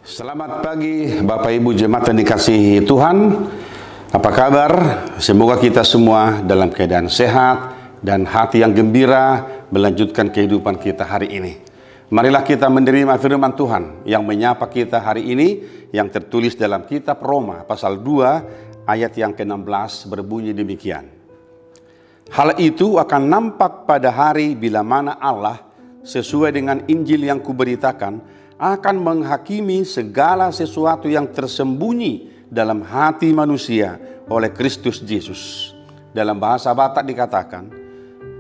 Selamat pagi Bapak Ibu jemaat yang dikasihi Tuhan. Apa kabar? Semoga kita semua dalam keadaan sehat dan hati yang gembira melanjutkan kehidupan kita hari ini. Marilah kita menerima firman Tuhan yang menyapa kita hari ini yang tertulis dalam kitab Roma pasal 2 ayat yang ke-16 berbunyi demikian. Hal itu akan nampak pada hari bila mana Allah sesuai dengan Injil yang kuberitakan akan menghakimi segala sesuatu yang tersembunyi dalam hati manusia oleh Kristus Yesus. Dalam bahasa Batak dikatakan,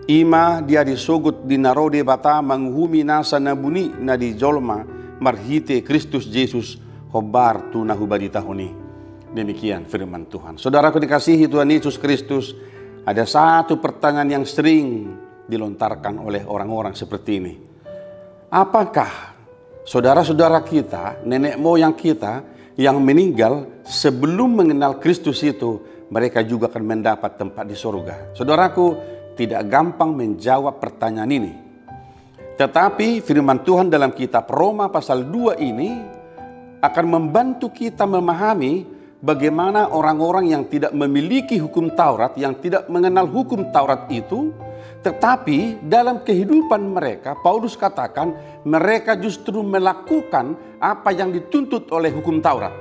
Ima dia disugut di narode bata menghumi nasa nabuni na di jolma marhite Kristus Yesus hobar tu nahubadi tahuni. Demikian firman Tuhan. Saudaraku dikasihi Tuhan Yesus Kristus, ada satu pertanyaan yang sering dilontarkan oleh orang-orang seperti ini. Apakah saudara-saudara kita, nenek moyang kita yang meninggal sebelum mengenal Kristus itu, mereka juga akan mendapat tempat di surga? Saudaraku, tidak gampang menjawab pertanyaan ini. Tetapi firman Tuhan dalam kitab Roma pasal 2 ini akan membantu kita memahami bagaimana orang-orang yang tidak memiliki hukum Taurat, yang tidak mengenal hukum Taurat itu, tetapi dalam kehidupan mereka, Paulus katakan mereka justru melakukan apa yang dituntut oleh hukum Taurat.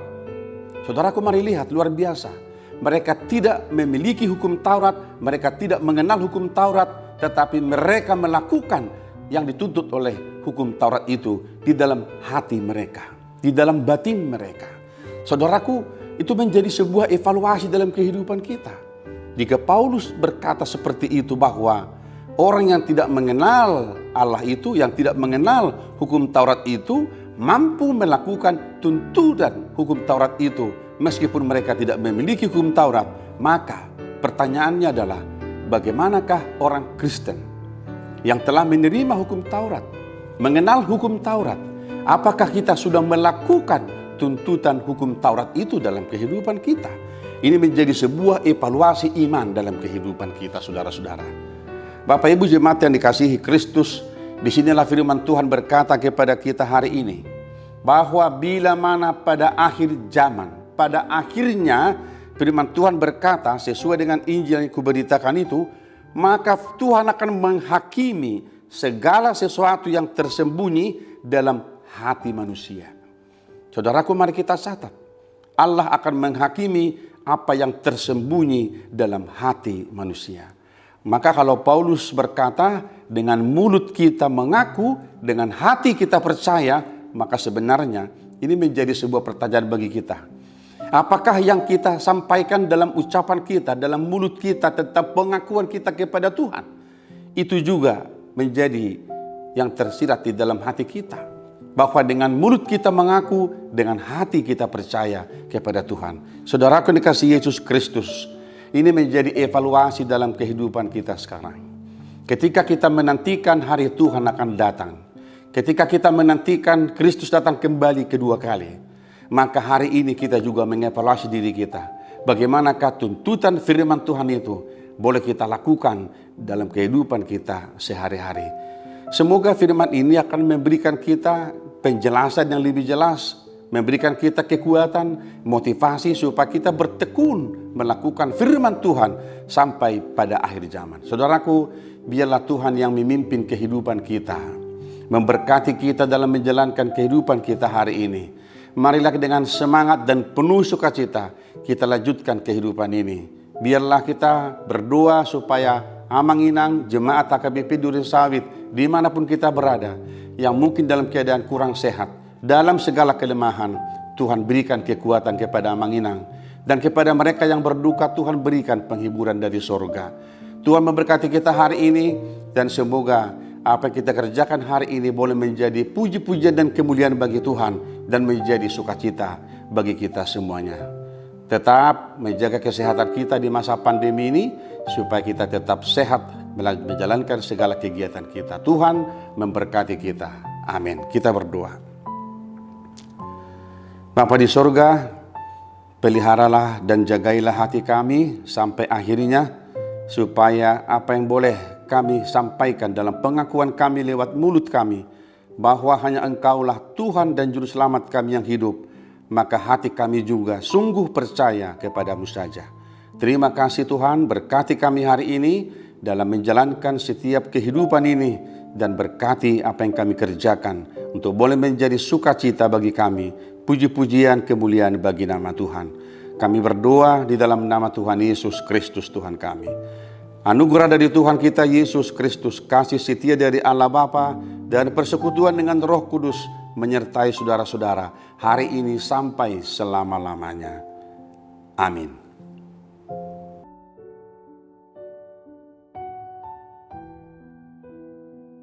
Saudaraku, mari lihat, luar biasa. Mereka tidak memiliki hukum Taurat, mereka tidak mengenal hukum Taurat, tetapi mereka melakukan yang dituntut oleh hukum Taurat itu di dalam hati mereka, di dalam batin mereka. Saudaraku, itu menjadi sebuah evaluasi dalam kehidupan kita. Jika Paulus berkata seperti itu, bahwa orang yang tidak mengenal Allah itu, yang tidak mengenal hukum Taurat itu, mampu melakukan tuntutan hukum Taurat itu meskipun mereka tidak memiliki hukum Taurat, maka pertanyaannya adalah bagaimanakah orang Kristen yang telah menerima hukum Taurat, mengenal hukum Taurat, apakah kita sudah melakukan tuntutan hukum Taurat itu dalam kehidupan kita? Ini menjadi sebuah evaluasi iman dalam kehidupan kita, saudara-saudara. Bapak Ibu jemaat yang dikasihi Kristus, disinilah firman Tuhan berkata kepada kita hari ini, bahwa bila mana pada akhir zaman, pada akhirnya firman Tuhan berkata sesuai dengan Injil yang kuberitakan itu, maka Tuhan akan menghakimi segala sesuatu yang tersembunyi dalam hati manusia. Saudaraku, mari kita catat, Allah akan menghakimi apa yang tersembunyi dalam hati manusia. Maka kalau Paulus berkata dengan mulut kita mengaku, dengan hati kita percaya, maka sebenarnya ini menjadi sebuah pertanyaan bagi kita. Apakah yang kita sampaikan dalam ucapan kita, dalam mulut kita tentang pengakuan kita kepada Tuhan, itu juga menjadi yang tersirat di dalam hati kita? Bahwa dengan mulut kita mengaku, dengan hati kita percaya kepada Tuhan. Saudaraku dikasihi Yesus Kristus, ini menjadi evaluasi dalam kehidupan kita sekarang. Ketika kita menantikan hari Tuhan akan datang, ketika kita menantikan Kristus datang kembali kedua kali, maka hari ini kita juga mengevaluasi diri kita. Bagaimanakah tuntutan firman Tuhan itu boleh kita lakukan dalam kehidupan kita sehari-hari. Semoga firman ini akan memberikan kita penjelasan yang lebih jelas, memberikan kita kekuatan, motivasi supaya kita bertekun melakukan firman Tuhan sampai pada akhir zaman. Saudaraku, biarlah Tuhan yang memimpin kehidupan kita, memberkati kita dalam menjalankan kehidupan kita hari ini. Marilah dengan semangat dan penuh sukacita kita lanjutkan kehidupan ini. Biarlah kita berdoa supaya Amanginang, jemaat HKBP Duren Sawit, dimanapun kita berada, yang mungkin dalam keadaan kurang sehat, dalam segala kelemahan, Tuhan berikan kekuatan kepada Amanginang. Dan kepada mereka yang berduka, Tuhan berikan penghiburan dari sorga. Tuhan memberkati kita hari ini, dan semoga apa yang kita kerjakan hari ini boleh menjadi puji-pujian dan kemuliaan bagi Tuhan, dan menjadi sukacita bagi kita semuanya. Tetap menjaga kesehatan kita di masa pandemi ini, supaya kita tetap sehat menjalankan segala kegiatan kita. Tuhan memberkati kita. Amin. Kita berdoa. Bapa di sorga, peliharalah dan jagailah hati kami sampai akhirnya, supaya apa yang boleh kami sampaikan dalam pengakuan kami lewat mulut kami bahwa hanya Engkaulah Tuhan dan Juru Selamat kami yang hidup, maka hati kami juga sungguh percaya kepadamu saja. Terima kasih Tuhan, berkati kami hari ini dalam menjalankan setiap kehidupan ini, dan berkati apa yang kami kerjakan untuk boleh menjadi sukacita bagi kami, puji-pujian kemuliaan bagi nama Tuhan. Kami berdoa di dalam nama Tuhan Yesus Kristus Tuhan kami. Anugerah dari Tuhan kita Yesus Kristus, kasih setia dari Allah Bapa, dan persekutuan dengan Roh Kudus menyertai saudara-saudara hari ini sampai selama-lamanya. Amin.